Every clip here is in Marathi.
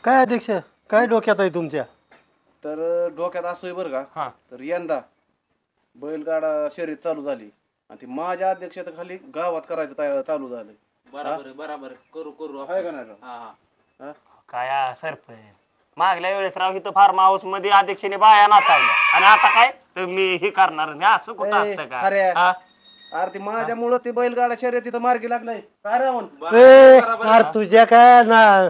काय अध्यक्ष काय डोक्यात आहे तुमच्या? तर डोक्यात असोय बरं का, तर यंदा बैलगाडा शर्यत चालू झाली आणि ती माझ्या अध्यक्षतेखाली गावात करायचं चालू झालं. बरोबर बरोबर करू करू आहे का नाही? हा काय सरपंच मागल्या वेळेस राव इथं फार्म हाऊस मध्ये अध्यक्षाने बाया नाचावल्या आणि आता काय तर मी हे करणार नाही असं कुठं असतं का? अरे ती माझ्यामुळं ती बैलगाडा शर्यत तिथं मार्गी लागलाय काय राहून. अरे तुझ्या काय ना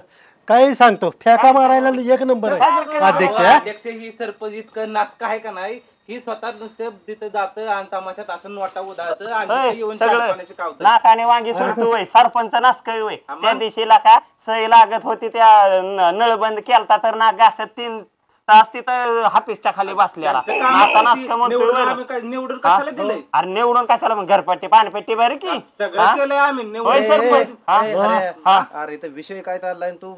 काही सांगतो फेका मारायला एक नंबर आहे अध्यक्ष. अध्यक्ष ही सरपंच इतकं नासक आहे का नाही, ही स्वतः नुसते तिथं जातं आणि तमाशात असं नोटा उधाळतं आणि येऊन शाळेपाण्याची कावतं. नाकाने वांगी सुटतो वय सरपंच नासकय वय. त्या दिवशीला का सही लागत होती त्या नळबंद केलता तर ना घासत 3 तास तिथं हाफिसच्या खाली बसलेला आता नासक म्हणतोय. निवडून कशाला दिलंय? अरे निवडून कशाला मग घरपट्टी पाणपट्टी बरं की सगळं केलंय आम्ही होय सरपंच. अरे इथं विषय काय चाललाय तू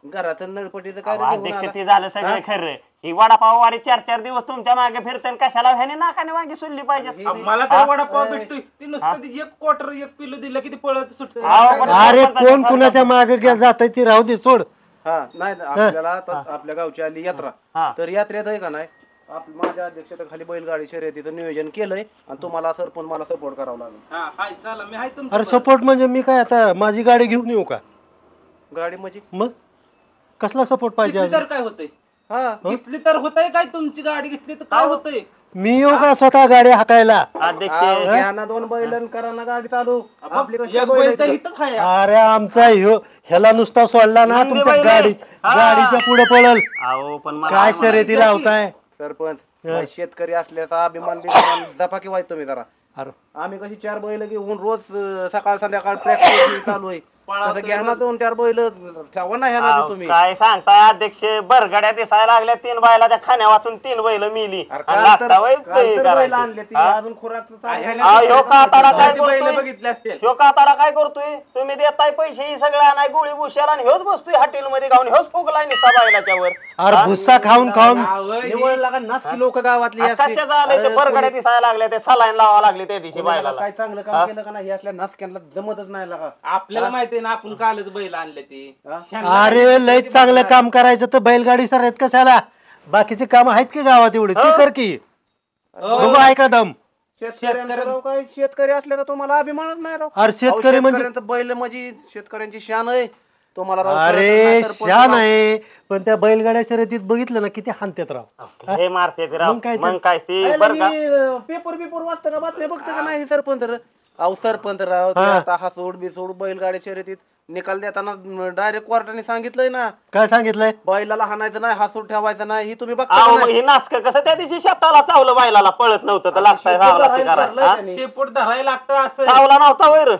घरात नळपटीचं काय रे अध्यक्ष ते झालं सगळं खरं. ही वडापाव वारी 4-4 दिवस तुमच्या मागे फिरते कशाला ह्याने नाकाने वांगी सुटली पाहिजे. मला तर वडापाव भेटतोय ती नुसतं 1 क्वार्टर 1 किलो दिलं की ती पळत सुटत. अरे कोण कुणाच्या मागे जात ती राहू दे सोड. नाही आपल्याला आपल्या गावची आली यात्रा, तर यात्रेत आहे का नाही माझ्या अध्यक्षतेखाली बैलगाडी शर्यतीचं नियोजन केलंय आणि तुम्हाला सरपंच मला सपोर्ट करावा लागेल. अरे सपोर्ट म्हणजे मी काय आता माझी गाडी घेऊन येऊ का? गाडी म्हणजे मग कसला सपोर्ट पाहिजे? तर काय होतंय? घेतली तर होतंय काय? तुमची गाडी घेतली तर काय होतंय? मी येऊ का स्वतः गाडी हाकायला? अध्यक्ष घ्या ना 2 बैलन करा ना गाडी चालू. आपली कशी एक बैल तर इथंच आहे. अरे आमचा ह्याला नुसता सोडला ना तुमच्या गाडीच्या पुढे पळल. काय शर्यती लावताय सरपंच? शेतकरी असल्याचा अभिमान दपाकी व्हायचं तुम्ही जरा. आम्ही कशी 4 बैल घेऊन रोज सकाळ संध्याकाळ प्रॅक्टिस चालू आहे. घ्या ना 2-4 बैल ठेवा ना ह्याला तुम्ही. काय सांगता अध्यक्ष बरगड्या दिसायला लागल्या 3 बैलाच्या खाण्या वाचून 3 बैल मिली. अजून खुराक बघितले असतील. ह्यो काताडा काय करतोय? तुम्ही देताय पैसे ही सगळं नाही गोळी भुशाला आणि ह्योच बसतोय हॉटेल मध्ये गाऊन ह्योच फुगलाय निसा बैलाच्या वर. अरे भुस्सा खाऊन नासकी लोक गावातली कशा झालंय ते बरगड्या दिसायला लागल्या ते सलाईन लावा लागले त्या दिवशी बैलाला. काय चांगलं काम केलं का नाही असल्या नासक्यांना जमतच नाही लागा. आपल्याला माहिती ना आपण कालच बैल आणले ते. अरे लय चांगलं काम करायचं तर बैलगाडी सर आहेत कशाला? बाकीचे काम आहेत की गावात एवढे ते कर की बघू आहे का दम. शेतकरी असले तर तुम्हाला अभिमानच नाही राव. अरे शेतकरी म्हणजे बैल म्हणजे शेतकऱ्यांची शान आहे तुम्हाला. अरे शान आहे पण त्या बैलगाड्या शर्यतीत बघितलं ना किती हानतात राव. हे मारते राव. मग काय ते बरं का पेपर वाचतं का बातम्या बघतं का नाही सरपंच? अहो सरपंच राव हा सोड बी सोड बैलगाडी शर्यतीत निकाल देताना डायरेक्ट कोर्टाने सांगितलंय ना. काय सांगितलंय? बैलाला हाणायचं नाही, हासूड ठेवायचं नाही. ही तुम्ही बघता ही नासक कसं त्या दिवशी शेपटाला चावलं बैलाला पळत नव्हतं तर लागतंय शेपूट धरायला लागतं असं. चावला नव्हता वैर.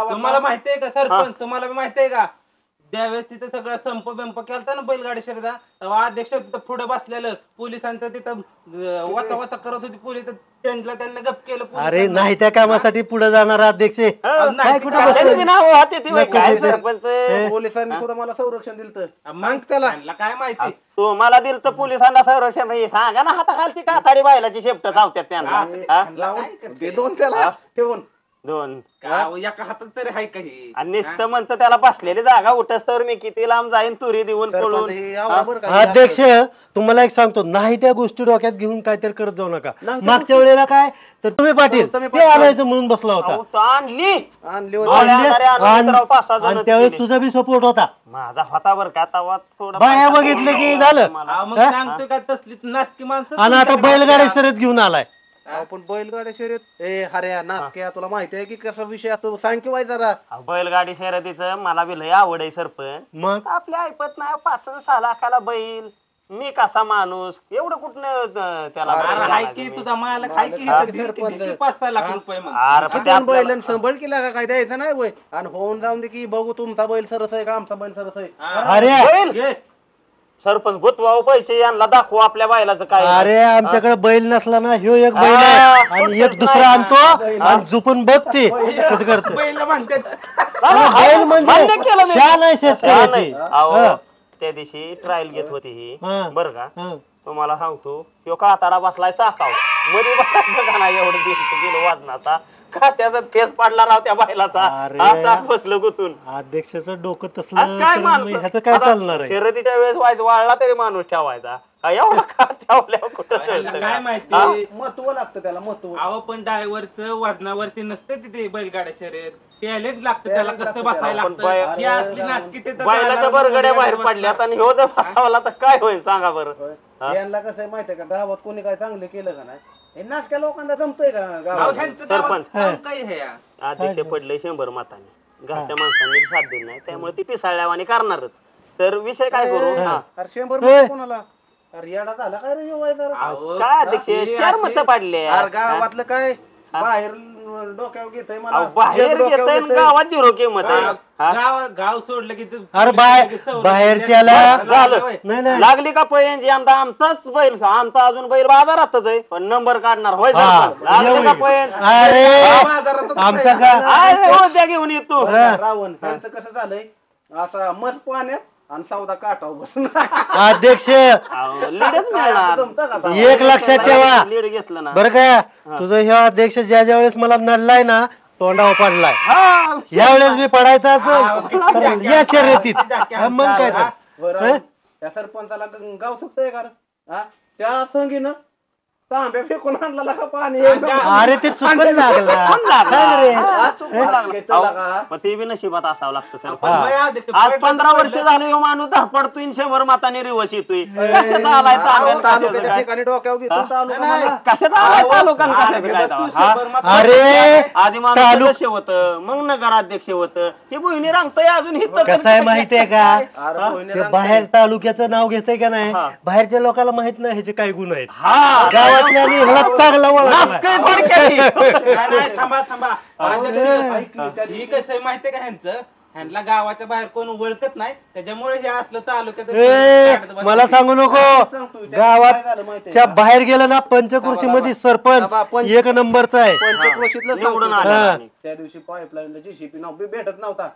तुम्हाला माहितीये का सरपंच? तुम्हाला माहितीये का त्यावेळेस तिथे सगळं संप केलता ना बैलगाडी शर्यत, तेव्हा अध्यक्ष तिथं पुढे बसलेलं पोलिसांचं तिथं वाचा करत होती पोलीस, त्यांना गप केलं. अरे नाही त्या कामासाठी पुढे जाणार अध्यक्ष पोलिसांनी सुद्धा मला संरक्षण दिलं. मग त्याला काय माहिती तू मला दिलं तर पोलिसांना संरक्षण सांगा ना हाताखालची काताडी बैलाची शेपट चावत्यात त्यांना. 2 त्याला ठेवून 2 एका हातात तरी हाय काही. आणि नुसतं म्हणतं त्याला बसलेली जागा उठस तर मी किती लांब जाईन तुरी देऊन पळून. अध्यक्ष तुम्हाला एक सांगतो नाही त्या गोष्टी डोक्यात घेऊन काहीतरी करत जाऊ नका. मागच्या वेळेला काय तर तुम्ही पाटील ते आणायचं म्हणून बसला होता. आणली आणि त्यावेळेस तुझा बी सपोर्ट होता. माझा होता बरं का तवा थोडं बाया बघितलं की झालं. मग सांगतोय का तसली नासकी माणसं. आणि आता बैलगाडी शर्यत घेऊन आलाय. आपण बैलगाडी शर्यत हऱ्या नासक्या तुला माहिती आहे की कसा विषय असतो सांग की जरा. बैलगाडी शर्यतीचं मला बी लय आवड आहे सरपंच. मग आपल्या ऐपत नाही 5-6 लाखाला बैल मी कसा माणूस एवढं कुठं त्याला हाय की तुझा मालक हाय की 5-6 लाख रुपये. मग बैल संभळ केला का काय द्यायचं नाही वय आणि होऊन जाऊन दे की बघू तुमचा बैल सरस आहे का आमचा बैल सरस आहे. अरे सरपंच गुतवाव पैसे यांना दाखवू आपल्या बैलाचं काय. अरे आमच्याकडे बैल नसला ना ह्यो एक बैल आहे आणि एक दुसरा आणतो आणि झुपून बघते कसं करतो. बैल म्हणतात बैल म्हणजे शान आहे शेतकऱ्याची. त्या दिवशी ट्रायल घेत होती ही बरं का. तुम्हाला सांगतो ह्यो काताडा बसलाय चाकाव मध्ये बसायचं का नाही एवढं 150 किलो वजनाचा कशाचा फेस पाडला राव त्या बायलाचा अरे. आता बसलं गुतून अध्यक्षाचं डोकं आज तसलं काय तर माणूस मग ह्याचं काय आता चालणार आहे? शर्यतीच्या वेळेस वाळला तरी माणूस ठेवायचा का एवढा का ठेवल्यावर कुठं चढतं? काय माहिती महत्व लागतं त्याला महत्व. अहो पण ड्रायव्हरचं वजनावरती नसते तिथे बैलगाड्या शर्यत टॅलेंट लागतं त्याला कसं बसायला पण लागतं ही असली नासकी ते तर बैलाच्या जायला बरगड्या बाहेर बसणार. पडल्यात आणि ह्यो जर फसावला तर काय होईल सांगा बरं. यांना कसं आहे माहितीये का, गावात कोणी काय चांगलं केलं का नाही, हे नाशक्या लोकांना जमतंय का अहो, गावात? ह्यांचं गावात सरपंच. काम काय हे या? अध्यक्ष पडले 100 मतांनी घरच्या माणसांनी साथ दिली नाही त्यामुळे ती पिसाळल्यावानी करणारच. तर विषय काय करू हा. अरे 100 मध्ये कोणाला? अरे येडा झाला काय रे ह्यो जरा? अहो, काय अध्यक्ष ही 4 अशी- मत पडले अरे गावातलं काय बाहेर डोक्यावर घेतय मला, बाहेर जग डोक्यावर घेतय घेतंय. गावात दिरो किंमत आहे हा? गाव सोडलं की अरे बाहेरच्याला झालं नाही नाही लागली का पैंज यंदा आमचाच बैल आमचा अजून बैल बाजारातच आहे पण नंबर काढणार होय हा, सरपंच? लागली का पैंज अरे बाजारातच आमचा का अरे हो द्या घेऊन येतो रावण त्यांचं कसं झालंय, असा मस्त पाण्यात आणि सौदा काटाव बसून. अध्यक्ष लीडच मिळणार जमतं का आता? एक लक्षात ठेवा लीड घेतलं ना बरं का, तुझं हे अध्यक्ष ज्या ज्या वेळेस मला नडलाय ना तोंडावर पडलाय, हा या वेळेस मी पडायचा असेल तर या शर्यतीत हा, मग काय तर बरं, त्या सरपंचाला गाव सुटतंय का रे? हा? त्या संगीनं तांब्या फेकून आणला का पाणी अरे ते चुकून लागला सांग रे. घेतलं का? मग ते बी नशिबात असावं लागतं सर पण मग अध्यक्ष आज पडलं 15 तर वर्ष पडलं. झाले ह्यो माणूस धडपडतोय 100 मतांनी रिवर्स येतोय कशाचा आलाय ताब्यात तालुक्याच्या कशाचं काय? ठिकाणी डोक्यावर घेतो तालुका नाही, मला. कशाचा आलाय तालुका आणि अरे, कशाचं काय बस तू तेव्हा? हा? 100 मत अरे आधी माणूस सदस्य होतं मग नगराध्यक्ष होतं ही बहिणी रांगतय अजून ही कसं आहे माहितीये का, अरे बहिणी ते रांगताय. बाहेर तालुक्याचं नाव घेतंय का नाही, हा. बाहेरच्या लोकांना माहित नाही ह्याचे काय गुण आहेत, हा गावातल्यानी ह्याला चांगला ओळखला. नासकं थोडक्यात. नाही, नाही, थांबा थांबा अध्यक्ष, ऐक की, त्या ही दिवशी- कसं आहे माहितीये का ह्यांचं ह्यांना गावाच्या बाहेर कोण ओळखत नाही त्याच्यामुळे हे असलं तालुक्यात ए मला सांगू नको, सांगतो, त्या काय झालं माहितीये गावाच्या बाहेर गेलं ना पंचकृषी मध्ये सरपंच पंच- एक नंबरचा आहे. पंचक्रोशीतलं निवडून सांगतो. आला हा. आणि. त्या दिवशी पाईपलाईनला जेसीबी नाव भेटत नव्हता,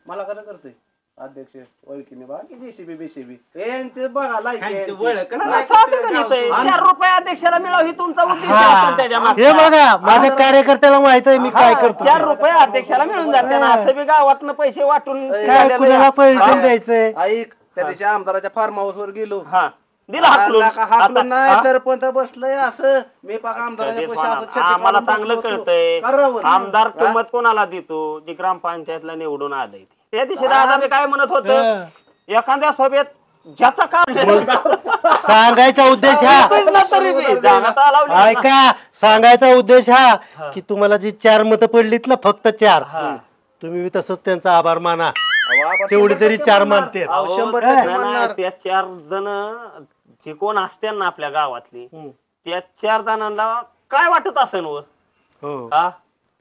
मला कसं करतोय अध्यक्ष ओळखीने बघा की जेसीबी बीसीबी यांचे बघा लाईक ह्यांची यांची. ओळखच नाही, नाही. साधं गणित आहे. 4 रुपये अध्यक्षाला मिळाव ही तुमचा उद्देश हा. असेल त्याच्या मागचा. हे बघा माझ्या कार्यकर्त्याला माहित आहे मी काय करतो 4 रुपये अध्यक्षाला मिळून जाते ना असं बी गावातनं पैसे वाटून काय झालेलं कुणाला आहे. पैसे द्यायचंय. ऐक त्या दिवशी आमदाराच्या फार्म हाऊस वर गेलो, हा दिला हाकलून. हाकलून आता- नाही हा? सरपंच बसलंय असं मी पाका आमदाराच्या कधीच पैसे म्हणा. असं छती आम्हाला काढून चांगलं बसलो होतो. कळतंय करावं ना. आमदार हा? किंमत कोणाला देतो जी ग्रामपंचायतला निवडून आलंय ते. त्या दिवशी दादा मी काय म्हणत होत एखाद्या सभेत ज्याचा काम सांगायचा उद्देश हा तरी बी जागा तर लावली ना. ऐका, सांगायचा उद्देश हा की तुम्हाला जी 4 मतं पडलीत ना फक्त 4 तुम्ही बी तसंच त्यांचा आभार माना, अहो, आपण तेवढी 100% तरी 4 म्हणणार. मानते. अहो, 100% नाही, नाही, म्हणणार. त्या 4 जण जे कोण असते ना आपल्या गावातली त्या 4 जणांना काय वाटत असेल वर हो हा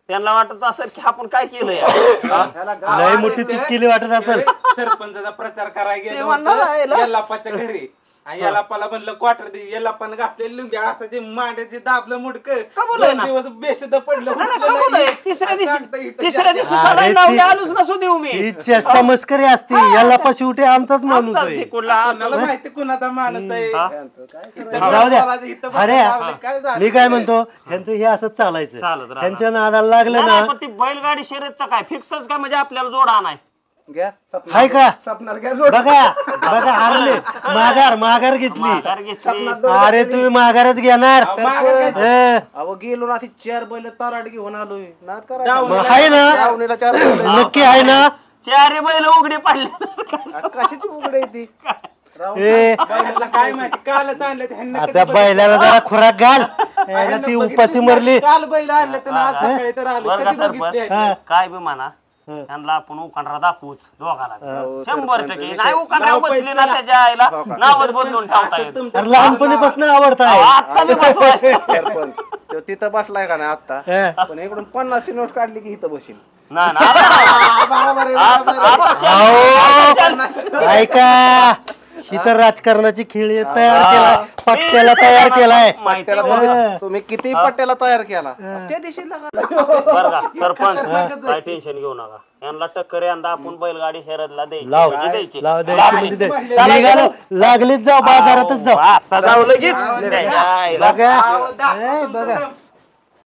त्यांना वाटत असेल की आपण काय केलंय हा? ह्याला गाव- लय मोठी चूक केली वाटत असेल. सरपंचाचा प्रचार करायला ते गेलो म्हणणार आहे ना. यल्लाप्पाच्या घरी आणि यल्लाप्पाला म्हणलं क्वार्टर दे, यल्लाप्पानं घातलेलं लुंगी असं जे मांड्याचे दाबलं मुडक कबूल आहे ना. दिवस बेशुद्ध पडलं नाही, नाही, उठलं कबूल आहे. नाही. तिसऱ्या आणि सांगता दिवशी इथं तिसऱ्या जास्त- दिवशी अरे सलाईन ती- लावली आलोच नसू देऊ मी ही चेष्टा मस्करी असती, याला पण शेवटी आमचाच माणूस आमचाच आहे. हे कुठला कोणाला माहिती कुणाचा माणूस आहे हा? इथं जाऊ द्या. बोलायचं, इथं अरे बोलायचं, काय झालं? मी काय म्हणतो ह्यांचं हे असंच चालायचं, चालत राहणार. ह्यांच्या नादाला लागलं नाही, ना नाही, पण ती बैलगाडी शर्यतचं काय फिक्सच काय म्हणजे आपल्याला जोडा नाही घ्या सपनात- हाय का सपनात घ्या जोड. बघा बघा हारले, माघार घेतली. माघार घेतली. सपनात जोड. अरे तुम्ही माघारच घेणार. अहो, मागं काय- ए, अहो गेलो ना ती 4 बैल तराड घेऊन आलोय नाद जाऊन मग करायचा. आहे ना दावणीला 4 बैल. नक्की आहे ना. 4 बैल उघडे पडले कशाची उघड आहे ती राहून ए बैलाला काय माहिती कालच आणलं ते ह्यांना कधी त्या बैलाला जरा खुराक घाल, याला ह्यांना ती बघितलीच उपाशी नाही. मरली. काल बैल आणलं तर आज सकाळी तर आलो बरं का कधी बघितले सरपंच हा. काय बी म्हणा त्यांना आपण उखांडरा दाखवूच दोघाला हो, 100% सरपंच. नाही उखांडरा नाव बसली ना पैसे त्याच्या आईला नावच बदलून ठेवता असं येत तुमचं- अरे लहानपणीपासून आवडताय. अहो, आता मी बसवाय सरपंच तो तिथं बसलाय का नाही आता ए, पण इकडून 50ची नोट काढली की इथं बसीन नाही ना, आता- बरोबर आहे, आता- बरोबर आहे. आता अहो, ऐका ही तर राजकारणाची खेळ तयार केलाय, पट्ट्याला तयार केलाय. माहिती त्याला आहे तुम्ही- तुम्ही किती पट्ट्याला तयार केला त्या दिवशी लगा बरं का सरपंच काय टेन्शन घेऊ नका यांना टक्कर यंदा आपण बैलगाडी शर्यतला द्यायची लाव म्हणजे द्यायची लाव लाव. द्यायची म्हणजे दे. निघालो, लागलीच जाऊ बाजारातच जाऊ. आता जाऊ लगेच द्यायची. बघा अहो, दाखव ए, तुमचं बघा दम.